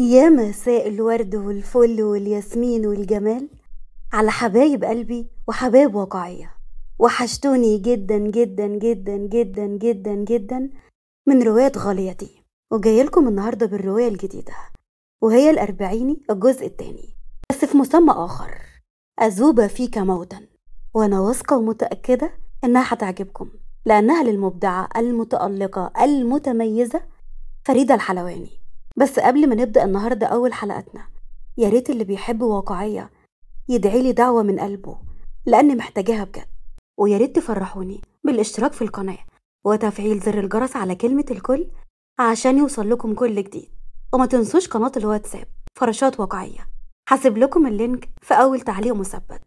يا مساء الورد والفل والياسمين والجمال على حبايب قلبي وحبايب واقعية. وحشتوني جدا جدا جدا جدا جدا جدا من رواية غاليتي، وجايلكم النهاردة بالرواية الجديدة وهي الأربعيني الجزء الثاني، بس في مسمى آخر، أذوب فيك موتا. وأنا واثقة ومتأكدة إنها هتعجبكم لأنها للمبدعة المتألقة المتميزة فريدة الحلواني. بس قبل ما نبدأ النهاردة أول حلقتنا، يا ريت اللي بيحب واقعية يدعي لي دعوة من قلبه لأني محتاجاها بجد. ويا ريت تفرحوني بالاشتراك في القناة وتفعيل زر الجرس على كلمة الكل عشان يوصل لكم كل جديد. وما تنسوش قناة الواتساب فراشات واقعية، هسيب لكم اللينك في أول تعليق مثبت.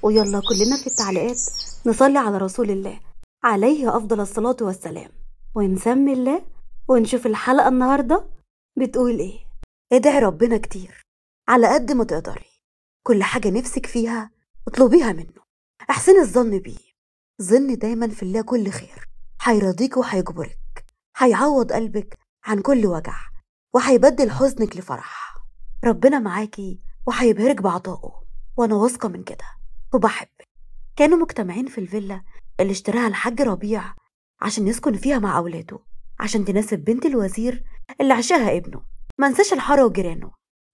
ويلا كلنا في التعليقات نصلي على رسول الله عليه أفضل الصلاة والسلام، ونسمي الله ونشوف الحلقة النهاردة بتقول ايه. ادعي ربنا كتير على قد ما تقدري، كل حاجة نفسك فيها اطلبيها منه. احسن الظن بيه، ظني دايما في الله كل خير، هيرضيك وهيجبرك، هيعوض قلبك عن كل وجع وهيبدل حزنك لفرح. ربنا معاكي وهيبهرك بعطائه، وانا واثقة من كده وبحبك. كانوا مجتمعين في الفيلا اللي اشتراها الحاج ربيع عشان يسكن فيها مع اولاده، عشان تناسب بنت الوزير اللي عشاها ابنه. منساش الحارة وجيرانه،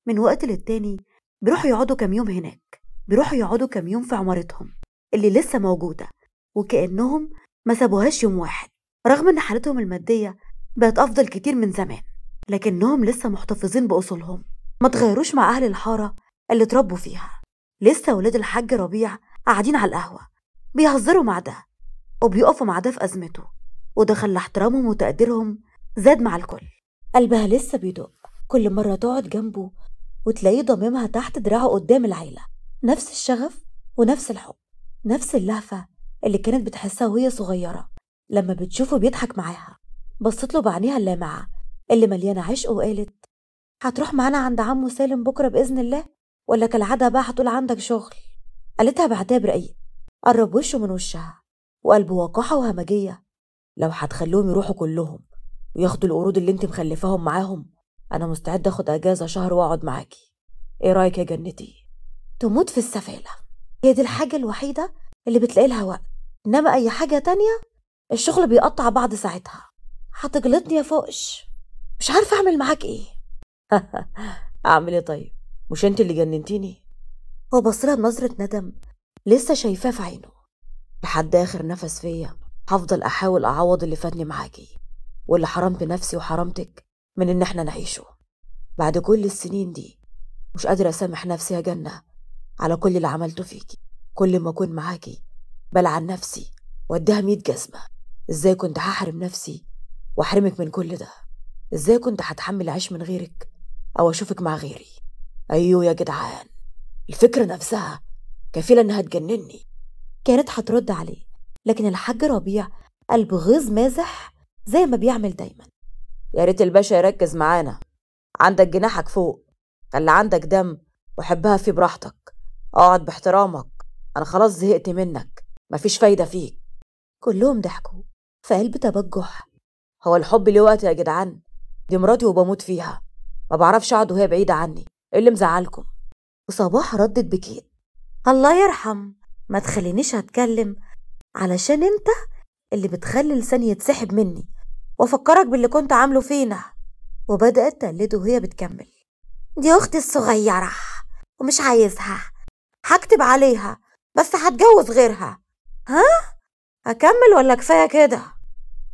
من وقت للتاني بيروحوا يقعدوا كام يوم هناك، بيروحوا يقعدوا كام يوم في عمارتهم اللي لسه موجودة، وكأنهم ما سابوهاش يوم واحد. رغم ان حالتهم المادية بقت افضل كتير من زمان، لكنهم لسه محتفظين بأصولهم، ما تغيروش مع اهل الحارة اللي اتربوا فيها. لسه ولاد الحاج ربيع قاعدين على القهوة بيهزروا مع ده وبيقفوا مع ده في أزمته، وده خلى احترامهم وتقديرهم زاد مع الكل. قلبها لسه بيدق كل مرة تقعد جنبه وتلاقيه ضممها تحت دراعه قدام العيلة، نفس الشغف ونفس الحب، نفس اللهفة اللي كانت بتحسها وهي صغيرة لما بتشوفه بيضحك معاها. بصت له بعينيها اللامعة اللي مليانة عشق وقالت: هتروح معانا عند عمو سالم بكرة بإذن الله، ولا كالعادة بقى هتقول عندك شغل؟ قالتها بعتاب رقيق، قرب وشه من وشها وقلبه وقاحة وهمجية: لو هتخلوهم يروحوا كلهم وياخدوا القرود اللي انت مخلفاهم معاهم، انا مستعد اخد اجازة شهر واقعد معاكي. ايه رايك يا جنتي؟ تموت في السفالة، هي دي الحاجة الوحيدة اللي بتلاقي لها وقت، انما اي حاجة تانية الشغل بيقطع بعض ساعتها. هتجلطني يا فوقش، مش عارفة اعمل معاك ايه. اعمل ايه طيب؟ مش انت اللي جننتيني؟ هو بصلها بنظرة ندم لسه شايفاه في عينه. لحد اخر نفس فيا هفضل احاول اعوض اللي فاتني معاكي، واللي حرمت نفسي وحرمتك من ان احنا نعيشه. بعد كل السنين دي مش قادرة اسامح نفسي يا جنة على كل اللي عملته فيكي. كل ما اكون معاكي بلعن نفسي واديها 100 جزمة. ازاي كنت هحرم نفسي واحرمك من كل ده؟ ازاي كنت هتحمل عيش من غيرك او اشوفك مع غيري؟ ايوه يا جدعان، الفكرة نفسها كفيلة انها تجنني. كانت هترد عليه، لكن الحاج ربيع قلب غيظ مازح زي ما بيعمل دايما. يا ريت الباشا يركز معانا، عندك جناحك فوق، خلي عندك دم وحبها فيه براحتك، اقعد باحترامك، انا خلاص زهقت منك، مفيش فايدة فيك. كلهم ضحكوا في قلب تبجح. هو الحب ليه وقت يا جدعان؟ دي مراتي وبموت فيها، ما بعرفش اقعد وهي بعيدة عني، ايه اللي مزعلكم؟ وصباح ردت بكيت: الله يرحم، ما تخلينيش هتكلم علشان انت اللي بتخلي لساني يتسحب مني وافكرك باللي كنت عامله فينا. وبدأت تقلده وهي بتكمل: دي اختي الصغيرة ومش عايزها، هكتب عليها بس هتجوز غيرها. ها؟ هكمل ولا كفاية كده؟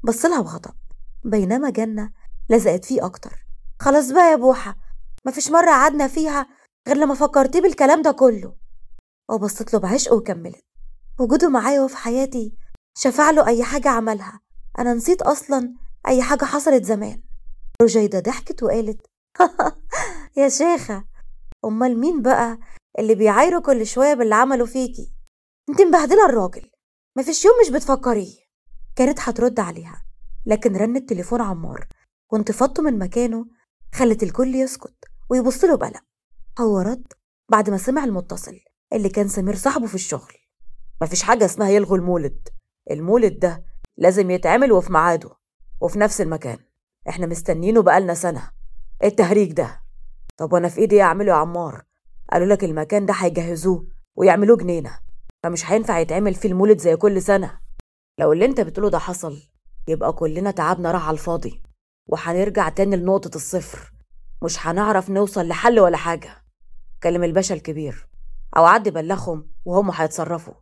بصلها بغضب، بينما جنة لزقت فيه اكتر: خلاص بقى يا بوحة، مفيش مرة قعدنا فيها غير لما فكرتيه بالكلام ده كله. وبصت له بعشق وكملت: وجوده معايا وفي حياتي شفع له اي حاجة عملها، انا نسيت اصلا اي حاجة حصلت زمان. رجيدة ضحكت وقالت: يا شيخة، امال مين بقى اللي بيعايروا كل شوية باللي عملوا فيكي؟ انت مبهدلة الراجل، مفيش يوم مش بتفكريه. كانت هترد عليها، لكن رن التليفون عمار وانتفاضته من مكانه خلت الكل يسكت ويبصله بقلق. هو رد بعد ما سمع المتصل اللي كان سمير صاحبه في الشغل: مفيش حاجة اسمها يلغوا المولد، المولد ده لازم يتعمل وفي ميعاده وفي نفس المكان، احنا مستنينه بقالنا سنة، ايه التهريج ده؟ طب وانا في ايدي ايه اعمله يا عمار؟ قالوا لك المكان ده هيجهزوه ويعملوه جنينه، فمش هينفع يتعمل فيه المولد زي كل سنه. لو اللي انت بتقوله ده حصل يبقى كلنا تعبنا راح على الفاضي، وهنرجع تاني لنقطه الصفر. مش هنعرف نوصل لحل ولا حاجه. كلم الباشا الكبير او عدي بلغهم وهم هيتصرفوا.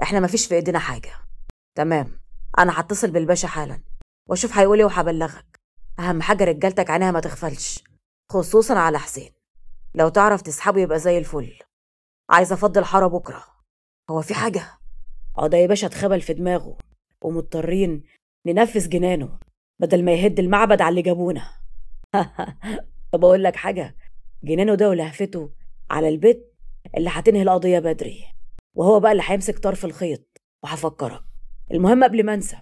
احنا مفيش في ايدينا حاجه. تمام، انا هتصل بالباشا حالا واشوف هيقول ايه وهبلغك. اهم حاجه رجالتك عينيها ما تغفلش، خصوصا على حسين. لو تعرف تسحبه يبقى زي الفل. عايز افضي الحاره بكره. هو في حاجه؟ ده يا باشا اتخبل في دماغه، ومضطرين ننفذ جنانه بدل ما يهد المعبد على اللي جابونا. طب اقول لك حاجه، جنانه ده ولهفته على البيت اللي هتنهي القضيه بدري، وهو بقى اللي هيمسك طرف الخيط. وهفكرك المهم قبل ما انسى،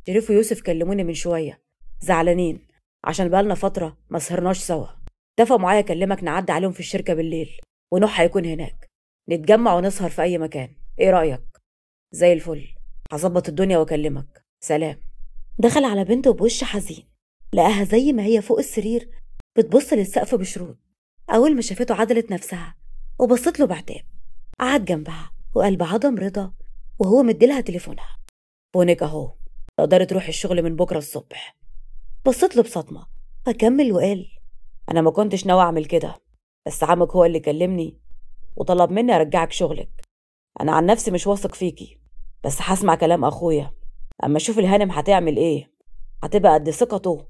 شريف ويوسف كلموني من شويه زعلانين عشان بقالنا فتره ما سهرناش سوا. اتفقوا معايا اكلمك نعدي عليهم في الشركه بالليل، ونوح هيكون هناك، نتجمع ونسهر في اي مكان. ايه رايك؟ زي الفل، هظبط الدنيا واكلمك. سلام. دخل على بنته بوش حزين، لقاها زي ما هي فوق السرير بتبص للسقف بشروط. أول ما شافته عدلت نفسها وبصت له بعتاب. قعد جنبها وقلب عدم رضا وهو مديلها تليفونها. فونك اهو، تقدري تروحي الشغل من بكره الصبح. بصت له بصدمة فكمل وقال: انا ما كنتش ناوي اعمل كده، بس عمك هو اللي كلمني وطلب مني ارجعك شغلك. انا عن نفسي مش واثق فيكي، بس هسمع كلام اخويا اما اشوف الهانم هتعمل ايه. هتبقى قد ثقته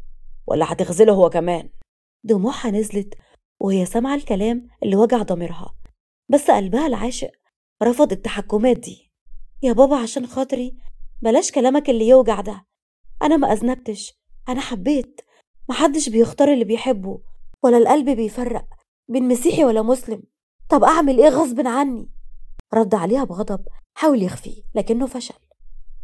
ولا هتخذله هو كمان؟ دموعها نزلت وهي سامعة الكلام اللي وجع ضميرها، بس قلبها العاشق رفض التحكمات دي. يا بابا عشان خاطري بلاش كلامك اللي يوجع ده. أنا ما أذنبتش، أنا حبيت. محدش بيختار اللي بيحبه، ولا القلب بيفرق بين مسيحي ولا مسلم. طب أعمل إيه غصب عني؟ رد عليها بغضب حاول يخفيه لكنه فشل.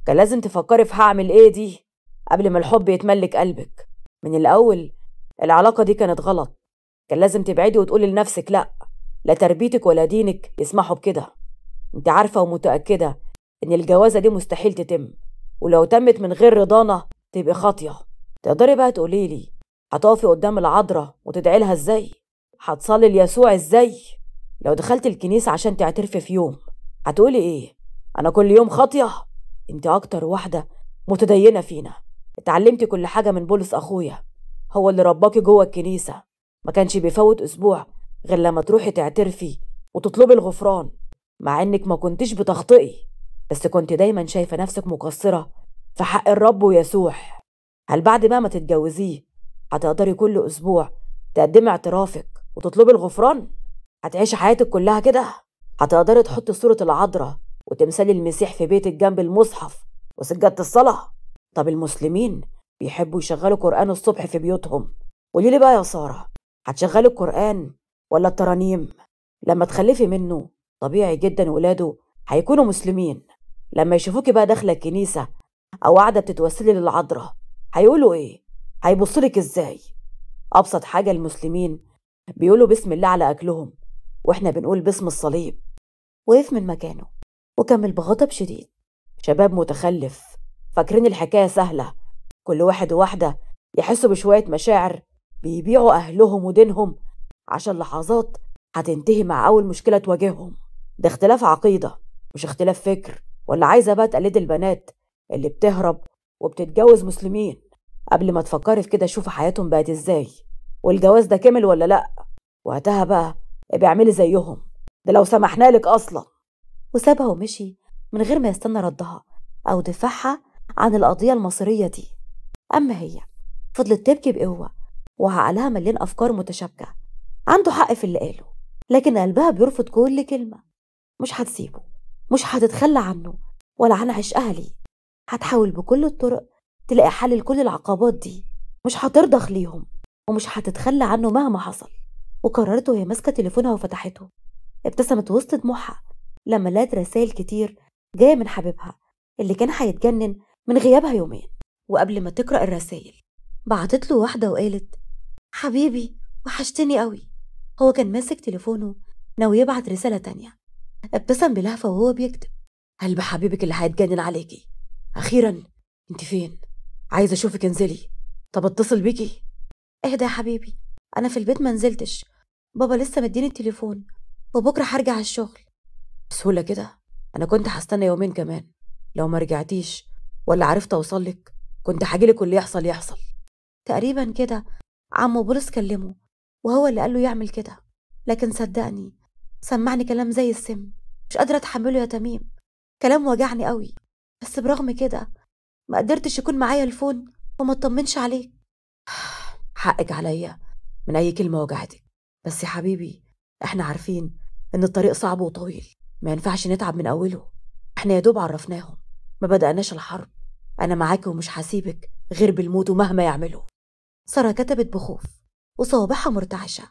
كان لازم تفكري في هعمل ايه دي قبل ما الحب يتملك قلبك. من الاول العلاقه دي كانت غلط. كان لازم تبعدي وتقولي لنفسك لا تربيتك ولا دينك يسمحوا بكده. انت عارفه ومتاكده ان الجوازه دي مستحيل تتم، ولو تمت من غير رضانا تبقى خاطيه. تقدري بقى تقوليلي هتقفي قدام العذراء وتدعي لها ازاي؟ هتصلي ليسوع ازاي؟ لو دخلت الكنيسه عشان تعترفي في يوم هتقولي ايه؟ انا كل يوم خاطيه؟ انت اكتر واحده متدينه فينا. اتعلمتي كل حاجه من بولس اخويا، هو اللي رباكي جوه الكنيسه. ما كانش بيفوت اسبوع غير لما تروحي تعترفي وتطلبي الغفران، مع انك ما كنتش بتخطئي، بس كنت دايما شايفه نفسك مقصره في حق الرب ويسوع. هل بعد بقى ما تتجوزيه هتقدري كل اسبوع تقدمي اعترافك وتطلبي الغفران؟ هتعيشي حياتك كلها كده؟ هتقدري تحطي صوره العذراء وتمثالي المسيح في بيتك جنب المصحف وسجادة الصلاة؟ طب المسلمين بيحبوا يشغلوا قرآن الصبح في بيوتهم. قوليلي بقى يا سارة، هتشغلي القرآن ولا الترانيم؟ لما تخلفي منه طبيعي جدا ولاده هيكونوا مسلمين. لما يشوفوكي بقى داخلة الكنيسة أو قاعدة بتتوسلي للعذراء هيقولوا إيه؟ هيبصولك إزاي؟ أبسط حاجة المسلمين بيقولوا بسم الله على أكلهم، وإحنا بنقول باسم الصليب. وقف من مكانه وكمل بغضب شديد: شباب متخلف فاكرين الحكاية سهلة. كل واحد وواحدة يحسوا بشوية مشاعر بيبيعوا أهلهم ودينهم عشان لحظات هتنتهي مع أول مشكلة تواجههم. ده اختلاف عقيدة مش اختلاف فكر. ولا عايزة بقى تقلدي البنات اللي بتهرب وبتتجوز مسلمين؟ قبل ما تفكري في كده شوفي حياتهم بقت ازاي، والجواز ده كمل ولا لأ، وقتها بقى ابقي اعملي زيهم، ده لو سمحنا لك أصلا. وسابها ومشي من غير ما يستنى ردها أو دفاعها عن القضية المصيرية دي. أما هي فضلت تبكي بقوة وعقلها مليان أفكار متشابكة. عنده حق في اللي قاله، لكن قلبها بيرفض كل كلمة. مش هتسيبه، مش هتتخلى عنه ولا عن عشقها ليه. هتحاول بكل الطرق تلاقي حل لكل العقبات دي. مش هترضخ ليهم ومش هتتخلى عنه مهما حصل. وقررت وهي ماسكة تليفونها وفتحته. ابتسمت وسط دموعها لما لقت رسائل كتير جاية من حبيبها اللي كان هيتجنن من غيابها يومين. وقبل ما تقرأ الرسائل بعتت له واحدة وقالت: حبيبي وحشتني قوي. هو كان ماسك تليفونه ناوي يبعت رسالة تانية. ابتسم بلهفة وهو بيكتب: قلب حبيبك اللي هيتجنن عليكي، أخيرا انت فين؟ عايزة اشوفك، انزلي. طب اتصل بيكي. اهدى يا حبيبي، انا في البيت منزلتش، بابا لسه مديني التليفون وبكرة هرجع الشغل. بسهولة كده؟ أنا كنت هستنى يومين كمان. لو ما رجعتيش ولا عرفت أوصلك كنت هجيلك واللي يحصل يحصل. تقريبا كده عمو بولس كلمه وهو اللي قاله يعمل كده، لكن صدقني سمعني كلام زي السم، مش قادرة أتحمله يا تميم. كلام وجعني قوي، بس برغم كده ما قدرتش يكون معايا الفون وما اطمنش عليك. حقك عليا من أي كلمة وجعتك، بس يا حبيبي احنا عارفين إن الطريق صعب وطويل، ما ينفعش نتعب من أوله. احنا يا دوب عرفناهم، ما بدأناش الحرب. أنا معاك ومش هسيبك غير بالموت ومهما يعملوا. سارة كتبت بخوف وصوابعها مرتعشة.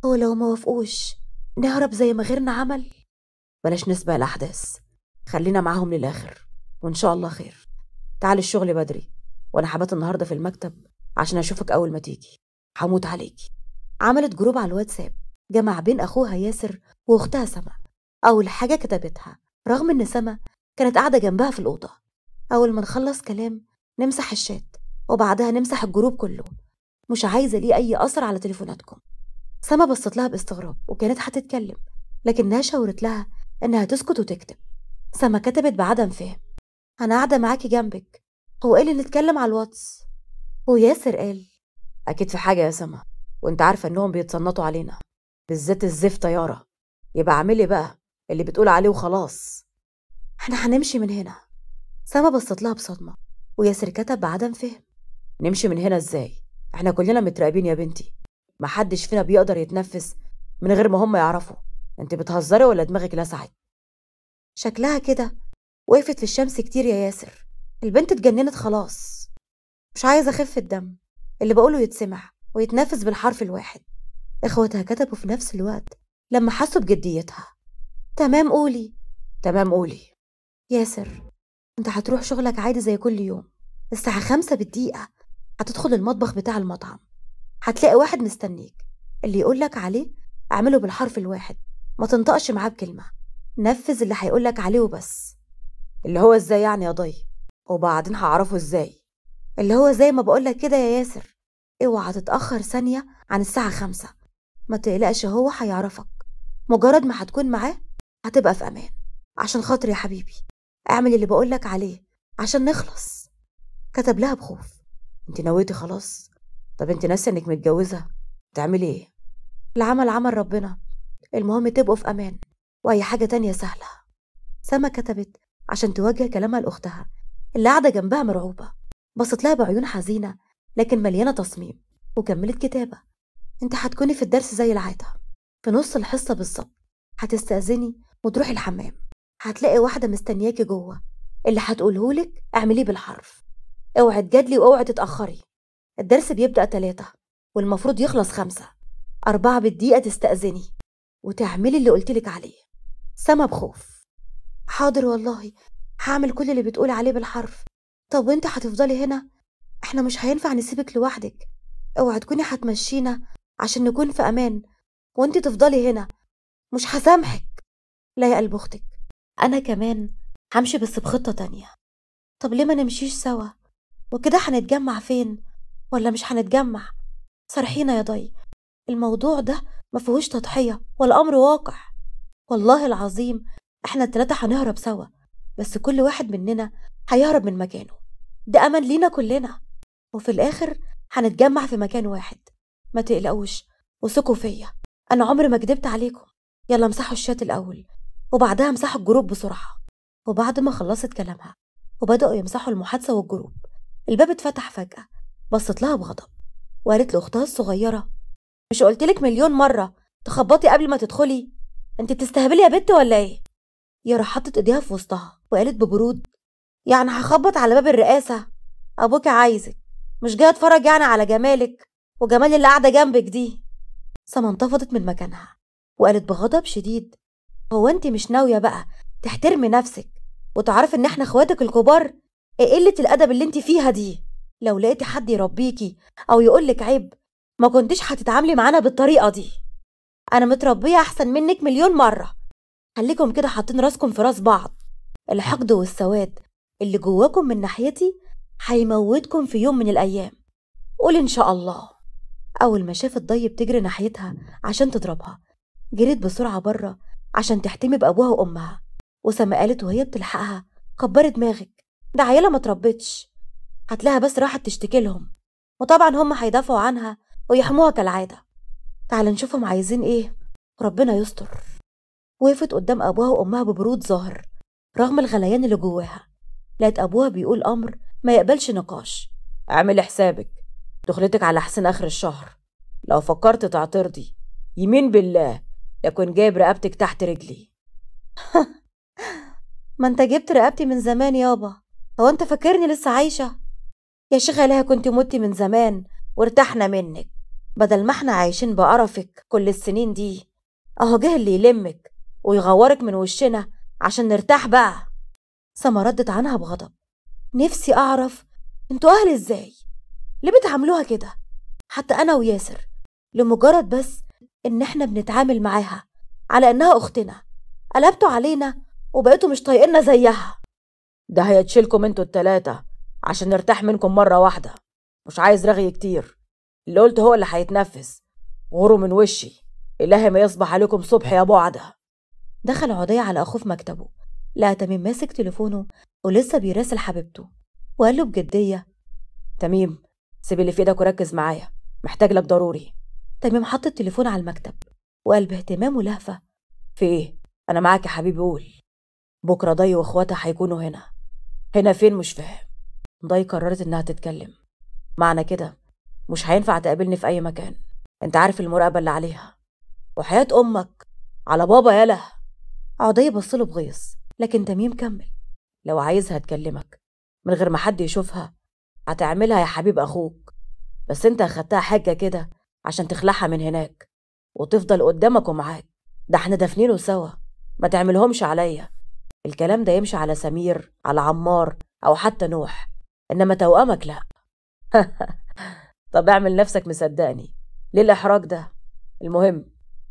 هو لو ما وافقوش نهرب زي ما غيرنا عمل؟ بلاش نسبق الأحداث، خلينا معاهم للآخر وإن شاء الله خير. تعالي الشغل بدري، وأنا هبات النهاردة في المكتب عشان أشوفك أول ما تيجي. هموت عليكي. عملت جروب على الواتساب جمع بين أخوها ياسر وأختها سما. أول حاجة كتبتها رغم إن سما كانت قاعدة جنبها في الأوضة: أول ما نخلص كلام نمسح الشات وبعدها نمسح الجروب كله، مش عايزة ليه أي أثر على تليفوناتكم. سما بصت لها باستغراب وكانت هتتكلم، لكنها شاورت لها إنها تسكت وتكتب. سما كتبت بعدم فهم: أنا قاعدة معاكي جنبك، هو إيه اللي نتكلم على الواتس؟ وياسر قال: أكيد في حاجة يا سما، وأنت عارفة إنهم بيتصنطوا علينا، بالذات الزفت يارا. يبقى اعملي بقى اللي بتقول عليه وخلاص. احنا هنمشي من هنا. سما بصت لها بصدمة وياسر كتب بعدم فهم: نمشي من هنا ازاي؟ احنا كلنا متراقبين يا بنتي، محدش فينا بيقدر يتنفس من غير ما هم يعرفوا. انت بتهزري ولا دماغك لسعت؟ شكلها كده وقفت في الشمس كتير يا ياسر، البنت اتجننت خلاص. مش عايزة خفة دم، اللي بقوله يتسمع ويتنفس بالحرف الواحد. اخواتها كتبوا في نفس الوقت لما حسوا بجديتها: تمام قولي. تمام قولي. ياسر، انت هتروح شغلك عادي زي كل يوم، الساعة 5 بالدقيقة هتدخل المطبخ بتاع المطعم، هتلاقي واحد مستنيك، اللي يقولك عليه اعمله بالحرف الواحد، ما تنطقش معاه بكلمة، نفذ اللي هيقولك عليه وبس. اللي هو ازاي يعني يا ضي؟ وبعدين هعرفه ازاي؟ اللي هو زي ما بقولك كده يا ياسر، اوعى تتأخر ثانية عن الساعة 5. ما تقلقش، هو هيعرفك، مجرد ما هتكون معاه هتبقى في امان. عشان خاطري يا حبيبي اعمل اللي بقولك عليه عشان نخلص. كتب لها بخوف: انت نويتي خلاص؟ طب انت ناسيه انك متجوزه؟ تعملي ايه؟ العمل عمل ربنا، المهم تبقوا في امان واي حاجه تانية سهله. سما كتبت عشان توجه كلامها لاختها اللي قاعده جنبها مرعوبه، بصت لها بعيون حزينه لكن مليانه تصميم وكملت كتابه: انت هتكوني في الدرس زي العاده، في نص الحصه بالظبط هتستأذني وتروحي الحمام، هتلاقي واحده مستنياكي جوه، اللي هتقولهولك اعمليه بالحرف، اوعي تجادلي واوعي تتأخري. الدرس بيبدأ 3 والمفروض يخلص 5، 4 بالدقيقة تستأذني وتعملي اللي قلتلك عليه. سما بخوف: حاضر والله هعمل كل اللي بتقولي عليه بالحرف. طب وانت هتفضلي هنا؟ احنا مش هينفع نسيبك لوحدك، اوعي تكوني هتمشينا عشان نكون في امان وانت تفضلي هنا، مش هسامحك. لا يا قلب اختك، انا كمان همشي بس بخطة تانية. طب ليه ما نمشيش سوا وكده؟ هنتجمع فين ولا مش هنتجمع؟ صرحينا يا ضي، الموضوع ده ما فيهوش تضحية ولا أمر واقع. والله العظيم احنا ال3 هنهرب سوا، بس كل واحد مننا هيهرب من مكانه، ده أمل لينا كلنا، وفي الآخر هنتجمع في مكان واحد. ما تقلقوش وثقوا فيا، أنا عمري ما كدبت عليكم. يلا امسحوا الشات الأول وبعدها امسحوا الجروب بسرعة. وبعد ما خلصت كلامها وبدأوا يمسحوا المحادثة والجروب، الباب اتفتح فجأة. بصت لها بغضب وقالت لأختها الصغيرة: مش قلتلك مليون مرة تخبطي قبل ما تدخلي؟ انت بتستهبلي يا بنت ولا ايه؟ يارا حطت ايديها في وسطها وقالت ببرود: يعني هخبط على باب الرئاسة؟ ابوك عايزك، مش جايه اتفرج يعني على جمالك وجمال اللي قاعدة جنبك دي. سما انتفضت من مكانها وقالت بغضب شديد: هو انت مش ناوية بقى تحترمي نفسك وتعرفي ان احنا اخواتك الكبار؟ ايه قلة الادب اللي انت فيها دي؟ لو لقيتي حد يربيكي او يقولك عيب ما كنتش هتتعاملي معانا بالطريقة دي. انا متربية احسن منك مليون مرة، خليكم كده حاطين راسكم في راس بعض. الحقد والسواد اللي جواكم من ناحيتي هيموتكم في يوم من الايام. قول ان شاء الله. أول ما شافت ضي بتجري ناحيتها عشان تضربها، جريت بسرعة بره عشان تحتمي بأبوها وأمها. وسما قالت وهي بتلحقها: كبري دماغك، ده عيلة ما تربتش، هتلاقيها بس راحت تشتكي لهم، وطبعا هم هيدافعوا عنها ويحموها كالعادة. تعال نشوفهم عايزين ايه وربنا يستر. وقفت قدام أبوها وأمها ببرود ظاهر رغم الغليان اللي جواها. لقت أبوها بيقول أمر ما يقبلش نقاش: اعملي حسابك، دخلتك على حسين آخر الشهر. لو فكرت تعترضي يمين بالله يكون جايب رقبتك تحت رجلي. ما انت جبت رقبتي من زمان يابا، هو انت فاكرني لسه عايشة؟ يا شيخة لها كنت متي من زمان وارتحنا منك، بدل ما احنا عايشين بقرفك كل السنين دي. اهو جه اللي يلمك ويغورك من وشنا عشان نرتاح بقى. سما ردت عنها بغضب: نفسي اعرف انتوا اهل ازاي؟ ليه بتعاملوها كده؟ حتى انا وياسر لمجرد بس ان احنا بنتعامل معاها على انها اختنا قلبتوا علينا وبقيتوا مش طايقيننا زيها. ده هيتشيلكم انتوا التلاتة عشان نرتاح منكم مرة واحدة. مش عايز رغي كتير، اللي قلت هو اللي هيتنفذ. غوروا من وشي، إلهي ما يصبح عليكم صبح يا بعدة. دخل عدي على أخوه في مكتبه، لقى تميم ماسك تليفونه ولسه بيراسل حبيبته، وقال له بجدية: تميم، سيب اللي في ايدك وركز معايا، محتاج لك ضروري. تميم حط التليفون على المكتب وقال باهتمام ولهفة: في ايه؟ انا معاك يا حبيبي، قول. بكره ضي واخواتها هيكونوا هنا. هنا فين؟ مش فاهم. ضي قررت انها تتكلم. معنى كده مش هينفع تقابلني في اي مكان، انت عارف المراقبه اللي عليها. وحياه امك على بابا يالا. عدي بصله بغيظ، لكن تميم كمل: لو عايزها تكلمك من غير ما حد يشوفها هتعملها يا حبيب اخوك، بس انت اخدتها حاجه كده عشان تخلعها من هناك وتفضل قدامك ومعاك. ده احنا دافنينه سوا، ما تعملهمش عليا. الكلام ده يمشي على سمير، على عمار، او حتى نوح، انما توأمك لا. طب اعمل نفسك مصدقني، ليه الاحراج ده؟ المهم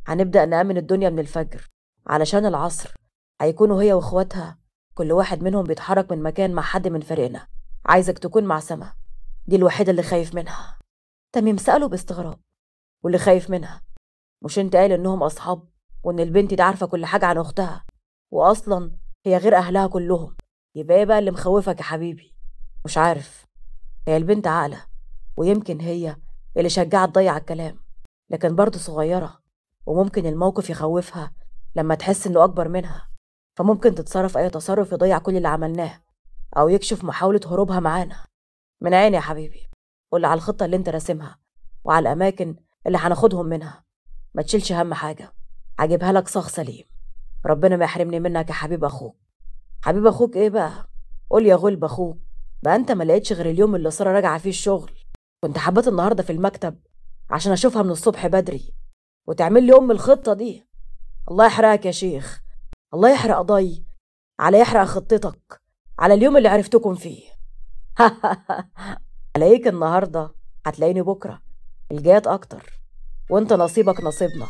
هنبدأ نأمن الدنيا من الفجر، علشان العصر هيكونوا هي واخواتها كل واحد منهم بيتحرك من مكان مع حد من فريقنا. عايزك تكون مع سما، دي الوحيدة اللي خايف منها. تميم سأله باستغراب: واللي خايف منها؟ مش انت قايل انهم اصحاب وان البنت دي عارفة كل حاجة عن اختها، واصلا هي غير اهلها كلهم؟ يبقى ايه بقى اللي مخوفك يا حبيبي؟ مش عارف، هي البنت عاقلة ويمكن هي اللي شجعت تضيع الكلام، لكن برضه صغيرة وممكن الموقف يخوفها لما تحس انه اكبر منها، فممكن تتصرف اي تصرف يضيع كل اللي عملناه او يكشف محاولة هروبها معانا. من عيني يا حبيبي، قول على الخطة اللي انت راسمها وعلى الاماكن اللي هناخدهم منها. ما تشيلش هم حاجة، هجيبها لك صاغ سليم. ربنا ما يحرمني منك يا حبيب اخوك. حبيب اخوك ايه بقى؟ قول يا غلب اخوك. بقى انت ما لقيتش غير اليوم اللي ساره راجعه فيه الشغل؟ كنت حبات النهارده في المكتب عشان اشوفها من الصبح بدري وتعمل لي الخطه دي. الله يحرقك يا شيخ، الله يحرق ضي، على يحرق خطتك، على اليوم اللي عرفتكم فيه. عليك النهارده هتلاقيني بكره الجايات اكتر، وانت نصيبك نصيبنا.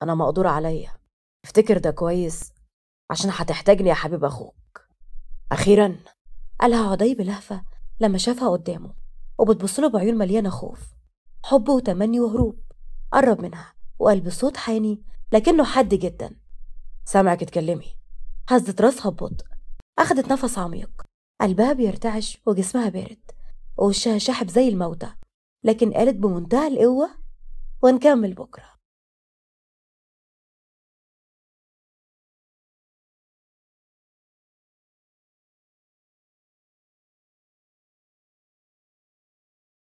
انا مقدور عليا، افتكر ده كويس عشان هتحتاجني يا حبيب اخوك. اخيرا قالها عدي بلهفة لما شافها قدامه وبتبصله بعيون مليانة خوف، حب وتمني وهروب. قرب منها وقال بصوت حاني لكنه حاد جدا: سامعك اتكلمي. هزت راسها ببطء، أخدت نفس عميق، قلبها بيرتعش وجسمها بارد ووشها شاحب زي الموتى، لكن قالت بمنتهى القوة: ونكمل بكرة.